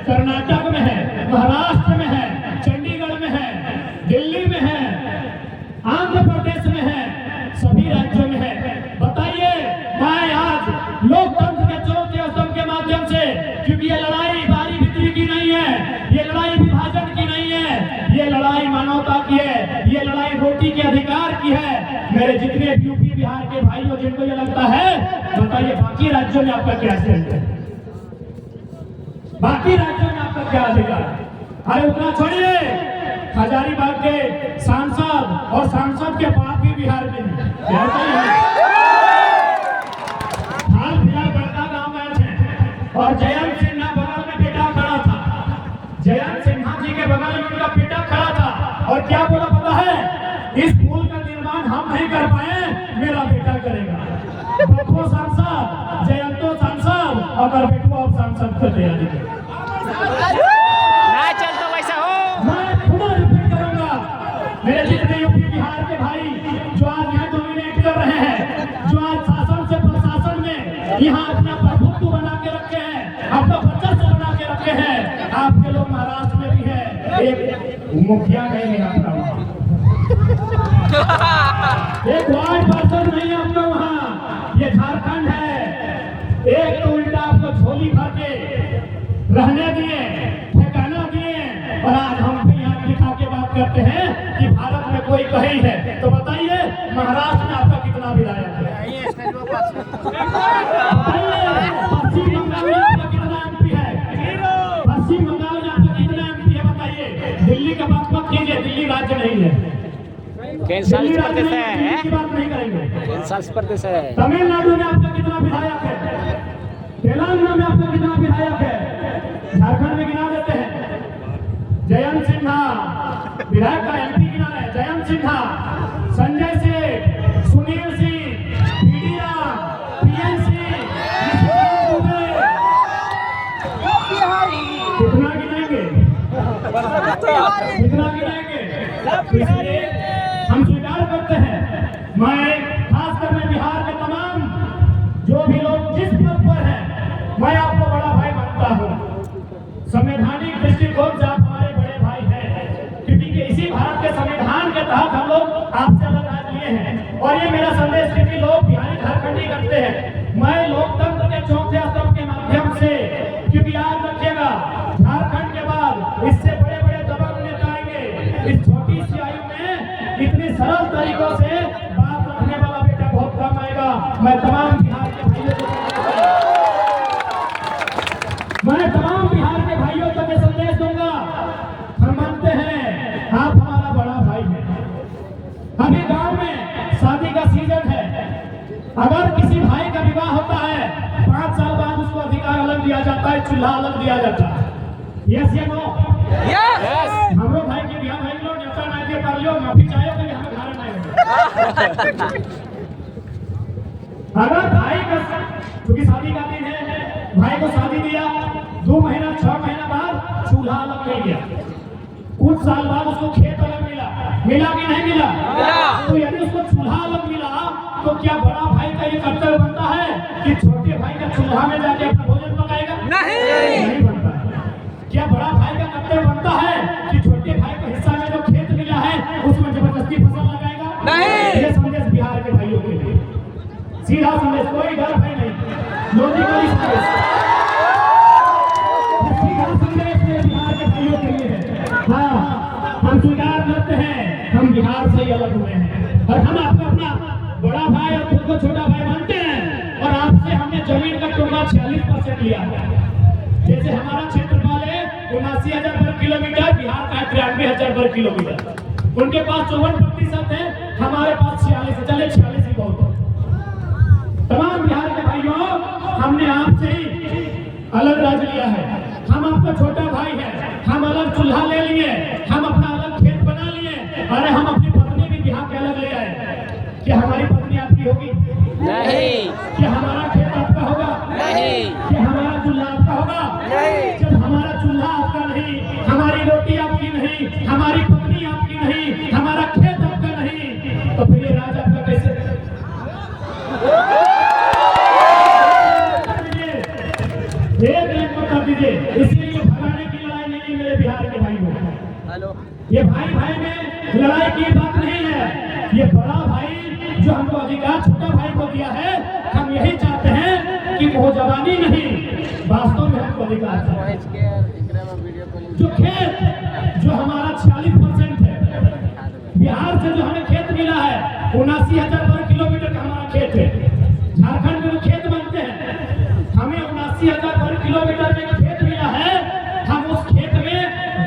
कर्नाटक में है, महाराष्ट्र में है, चंडीगढ़ में है, दिल्ली में है, आंध्र प्रदेश में है, सभी राज्यों में है। बताइए, मैं आज लोकतंत्र के चौथे स्तंभ के माध्यम से, क्योंकि ये लड़ाई बारी बिक्री की नहीं है, ये लड़ाई विभाजन की नहीं है, ये लड़ाई मानवता की है, ये लड़ाई रोटी के अधिकार की है। मेरे जितने यूपी बिहार के भाइयों जिनको ये लगता है, बताइए बाकी राज्यों में आपका क्या स्टैंड है? बाकी राज्यों में आपका क्या अधिकार है? अरे उतना छोड़िए, हजारीबाग के सांसद और सांसद के बाप भी बिहार में हाल फिलहाल बड़का गांव गए थे और जयंत सिन्हा बगल में बेटा खड़ा था। जयंत सिन्हा जी के बगल में उनका बेटा खड़ा था और क्या बोला पता है? इस पुल का निर्माण हम नहीं कर पाए, मेरा बेटा करेगा। बप्पो सांसद, जयंतो सांसद, अगर बेटू आप सांसद को तैयारी करें मेरे जितने यूपी बिहार के भाई जो आज यहाँ डोमिनेट कर रहे हैं, जो आज शासन से प्रशासन में यहाँ अपना प्रभुत्व बना के रखे हैं, अपना वर्चस्व बना के रखे हैं। आपके लोग महाराष्ट्र में भी है, एक मुखिया नहीं है आपका वहाँ, एक वार्ड पार्षद नहीं है आपका वहाँ। ये झारखंड है, एक तो उल्टा आपको झोली भर के रहने दिए, ठिकाना दिए, और आज हम यहाँ दिखा के बात करते हैं कि भारत में कोई कहीं है। तो बताइए महाराष्ट्र में आपका कितना विधायक है? पश्चिम बंगाल में आपका कितना एमपी है? पश्चिम बंगाल में आपका कितना एमपी है? बताइए। दिल्ली का बात मत कीजिए, दिल्ली राज्य नहीं है, दिल्ली राज्य नहीं, की बात नहीं करेंगे। तमिलनाडु में आपका कितना विधायक है? तेलंगाना में आपका कितना विधायक है? झारखंड में गिना देते हैं। जयंत सिन्हा विधायक का एमपी गिना है, जयंत सिन्हा, संजय सेठ, सुनील सिंह, पीडिया, पीएनसी, कितना गिनाएंगे? कितना गिनाएंगे? इसलिए हम स्वीकार करते हैं, मैं खासकर मैं बिहार के तमाम जो भी लोग जिस पद पर हैं, मैं आपको बड़ा भाई मानता हूँ। संवैधानिक दृष्टिकोण से आप हमारे बड़े भाई हैं, क्योंकि इसी भारत के संविधान के तहत हम लोग आपसे अलग राज लिए हैं। और ये मेरा संदेश क्योंकि लोग बिहारी झारखंडी करते हैं, मैं लोकतंत्र के चौथे स्तंभ के माध्यम से, क्योंकि याद रखिएगा झारखंड के बाद इससे बड़े बड़े दबंग नेता आएंगे। इस छोटी सी आयु में इतनी सरल तरीकों से बात रखने वाला बेटा बहुत कम आएगा। मैं तमाम बिहार के भाइयों को ये संदेश दूंगा, हम मानते हैं आप हमारा बड़ा भाई है। अभी गांव में शादी का सीजन है, अगर किसी भाई का विवाह होता है 5 साल बाद उसको अधिकार अलग दिया जाता है, चूल्हा अलग दिया जाता है। यस या नो? यस। हमरो भाई के बिहार भाई लोग नेता ना के कर लियो, माफी चाहिए कि हम घर नहीं। अगर भाई का, क्योंकि शादी का दिन है, भाई को शादी दिया 2 महीना 6 महीना बाद चूल्हा अलग नहीं गया, कुछ साल बाद उसको खेत अलग मिला, मिला कि नहीं मिला? तो यदि उसको चूल्हा अलग मिला, तो क्या बड़ा भाई का ये कर्तव्य बनता है कि छोटे भाई का चूल्हा में जाके अपना भोजन पकाएगा? नहीं बनता है। क्या बड़ा भाई का कर्तव्य बनता है कि छोटे भाई को हिस्सा में जो खेत मिला है उसमें जबरदस्ती फसल लगाएगा? नहीं। ये संदेश बिहार के भाइयों के लिए सीधा संदेश, कोई डर भय नहीं, लॉजिकली संदेश, सीधा संदेश बिहार के भाइयों के लिए है। हाँ, हम स्वीकार करते हैं हम बिहार से ही अलग हुए हैं और हम आपको अपना बड़ा भाई और खुद को छोटा भाई मानते हैं। और आपसे हमने जमीन का टुकड़ा 46% लिया है। जैसे हमारा क्षेत्रफल है 79,000 वर्ग किलोमीटर, बिहार का 93,000 वर्ग किलोमीटर, उनके पास 54% है, हमारे पास 46 है। चले 46 ही बहुत है। तमाम बिहार के भाइयों, हमने आपसे ही अलग राज लिया है, हम आपका छोटा भाई है, हम अलग चूल्हा ले लिए, हम अपना अलग खेत बना लिए, अरे हम अपनी पत्नी भी बिहार के अलग ले आए। क्या हमारी पत्नी आपकी होगी? नहीं। क्या हमारा खेत आपका होगा? नहीं। क्या हमारा चूल्हा आपका होगा? नहीं। जब हमारा चूल्हा आपका नहीं, हमारी रोटी आपकी नहीं, हमारी पत्नी आपकी नहीं, हमारा खेत आपका नहीं, तो फिर ये राज आपका कैसे? एक लाइन कर दीजिए। इसलिए भगाने की लड़ाई नहीं है मेरे बिहार के भाइयों। ये भाई भाई में लड़ाई की बात नहीं है। ये बड़ा भाई जो हमको अधिकार छोटा भाई को दिया है, हम यही चाहते हैं कि वो जवानी नहीं, वास्तव में हमको अधिकार है। जो खेत जो हमारा 46% है, बिहार से जो हमें खेत मिला है 79,000 वर्ग किलोमीटर का हमारा खेत है। झारखंड में जो खेत बनते हैं, हमें 79,000 वर्ग किलोमीटर में खेत मिला है। हम उस खेत में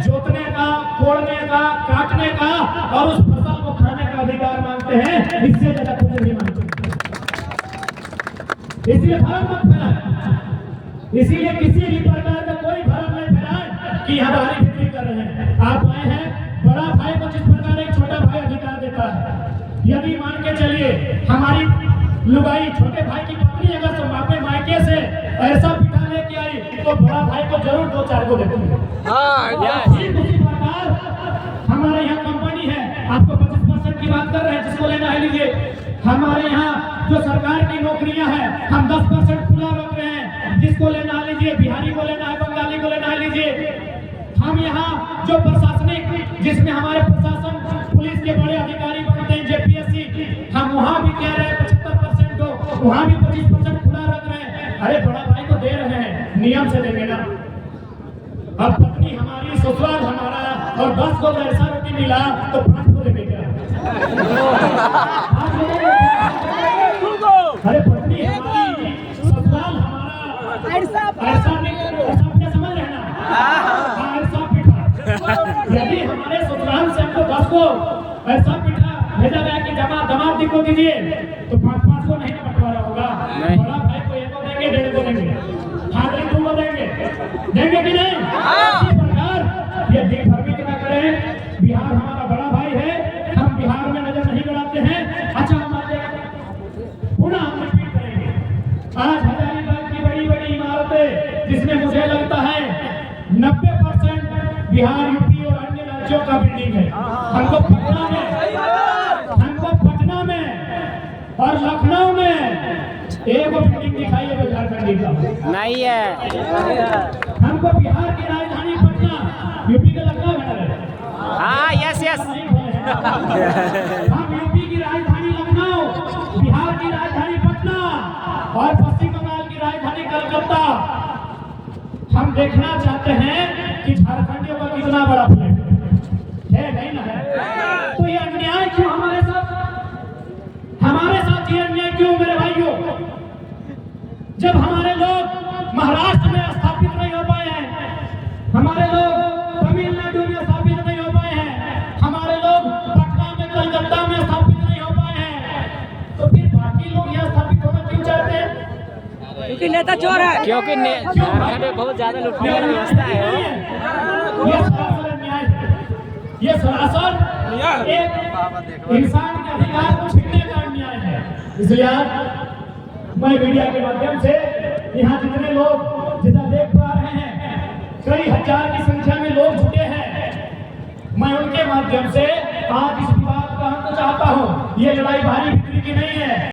जोतने का, कोड़ने का, काटने का और उस फसल को खाने का अधिकार मांगते हैं। इससे ज्यादा कुछ नहीं मांगते। इसलिए भ्रम मत फैलाएं। इसीलिए किसी भी प्रकार का कोई भ्रम नहीं फैलाएं कि हमारी बिक्री कर रहे हैं। आप आए हैं, बड़ा भाई को जिस प्रकार एक छोटा भाई अधिकार देता है, यदि मान के चलिए हमारी लुगाई छोटे भाई की पत्नी अगर तो अपने मायके से ऐसा पिठा लेके आई तो बड़ा भाई को जरूर 2-4 को देती है। उसी प्रकार हमारे यहाँ कंपनी है, आपको 25% की बात कर रहे हैं, जिसको लेना है लीजिए। हमारे यहाँ जो सरकार की नौकरियां हैं, हम 10% खुला रख रहे हैं, जिसको लेना है लीजिए। बिहारी को लेना है, बंगाली को लेना है लीजिए। हम यहाँ जो प्रशासनिक, जिसमें हमारे प्रशासन पुलिस के बड़े अधिकारी बनते हैं, जेपीएससी, हम वहाँ भी कह रहे हैं 75% को, वहाँ भी 25% खुला रख रहे हैं। अरे बड़ा भाई को दे रहे हैं, नियम से देंगे ना। अब पत्नी हमारी, ससुराल हमारा, और 10 को ऐसा रोटी मिला तो 5 को देंगे क्या? अरे पत्नी हमारी, ससुराल हमारा, ऐसा क्या समझ रहे ना? ऐसा पिठा, यदि हमारे ससुराल से हमको 10 को ऐसा पिठा भेजा गया कि दमाद को दीजिए तो 5-5 को नहीं बंटवारा होगा। बड़ा भाई को 1 को देंगे, 1.5 को देंगे, फादरी 2 को देंगे कि नहीं? इसी प्रकार ये बेफर्मी ना करें। बिहार हमारा बड़ा भाई है, हम बिहार में नजर नहीं गड़ाते हैं। अच्छा, हमारे पुनः हम रिपीट करेंगे। आज हजारीबाग की बड़ी बड़ी इमारतें, जिसमें मुझे लगता है 90% बिहार, यूपी और अन्य राज्यों का बिल्डिंग है। हमको पटना में और लखनऊ में एक बिल्डिंग दिखाई है झारखंड का नहीं है। हमको बिहार की राजधानी पटना, यूपी का लखनऊ है। हाँ, यस। हम यूपी की राजधानी लखनऊ, बिहार की राजधानी पटना और पश्चिम बंगाल की राजधानी कलकत्ता हम देखना चाहते हैं कि झारखंडियों का कितना बड़ा फ्लैट है, नहीं ना है? तो ये अन्याय क्यों हमारे साथ ये अन्याय क्यों मेरे भाइयों? जब हमारे लोग महाराष्ट्र में स्थापित नहीं हो पाए हैं, हमारे लोग तमिलनाडु में स्थापित नहीं हो पाए हैं, हमारे लोग पटना में, कलकत्ता में स्थापित नहीं हो पाए हैं, तो फिर बाकी लोग यहाँ स्थापित होना क्यों चाहते हैं? क्योंकि नेता चोर है। क्योंकि झारखंड में बहुत ज्यादा लुटने वाली व्यवस्था है। ये सरासर एक इंसान के अधिकार को छीनने का अन्याय है। इसलिए आज मैं मीडिया के माध्यम से यहाँ जितने लोग जितना देख पा रहे हैं, कई हजार की संख्या में लोग जुटे हैं, मैं उनके माध्यम से आज इस विवाद का अंत चाहता हूँ। ये लड़ाई भारी बिक्री की नहीं है।